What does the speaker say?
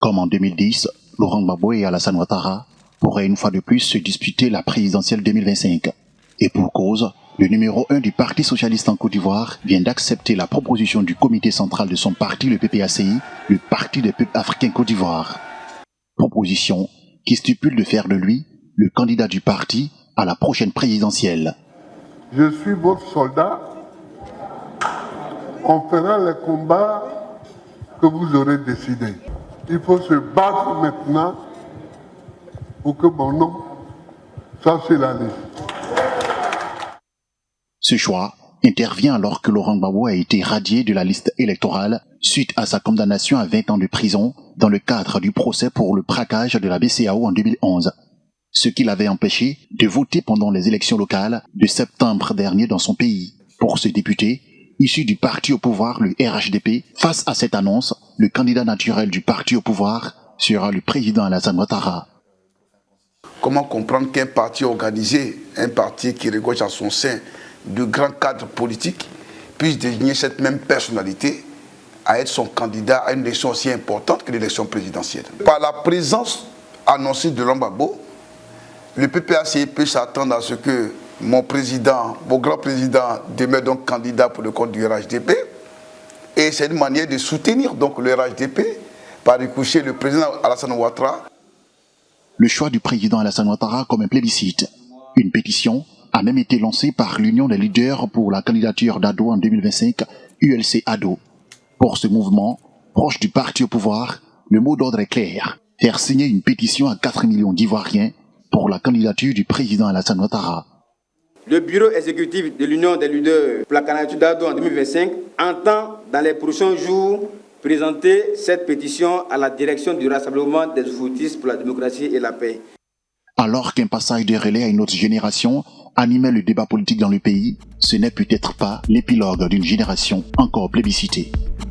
Comme en 2010, Laurent Gbagbo et Alassane Ouattara pourraient une fois de plus se disputer la présidentielle 2025. Et pour cause, le numéro 1 du Parti socialiste en Côte d'Ivoire vient d'accepter la proposition du comité central de son parti, le PPACI, le Parti des peuples africains Côte d'Ivoire. Proposition qui stipule de faire de lui le candidat du parti à la prochaine présidentielle. Je suis votre soldat. On fera les combats que vous aurez décidés. Il faut se battre maintenant pour que mon nom soit sur la liste. Ce choix intervient alors que Laurent Gbagbo a été radié de la liste électorale suite à sa condamnation à 20 ans de prison dans le cadre du procès pour le braquage de la BCEAO en 2011. Ce qui l'avait empêché de voter pendant les élections locales de septembre dernier dans son pays. Pour ce député, issu du parti au pouvoir, le RHDP, face à cette annonce, le candidat naturel du parti au pouvoir sera le président Alassane Ouattara. Comment comprendre qu'un parti organisé, un parti qui regorge à son sein de grands cadres politiques, puisse désigner cette même personnalité à être son candidat à une élection aussi importante que l'élection présidentielle. Par la présence annoncée de Laurent Gbagbo, le PPACI peut s'attendre à ce que mon grand président demeure donc candidat pour le compte du RHDP. Et c'est une manière de soutenir donc le RHDP par ricochet le président Alassane Ouattara. Le choix du président Alassane Ouattara comme un plébiscite. Une pétition a même été lancée par l'Union des leaders pour la candidature d'Ado en 2025, ULC Ado. Pour ce mouvement, proche du parti au pouvoir, le mot d'ordre est clair. Faire signer une pétition à 4 millions d'Ivoiriens pour la candidature du président Alassane Ouattara. Le bureau exécutif de l'Union des leaders pour la candidature d'Ado en 2025 entend dans les prochains jours présenter cette pétition à la direction du Rassemblement des Foutistes pour la démocratie et la paix. Alors qu'un passage de relais à une autre génération animait le débat politique dans le pays, ce n'est peut-être pas l'épilogue d'une génération encore plébiscitée.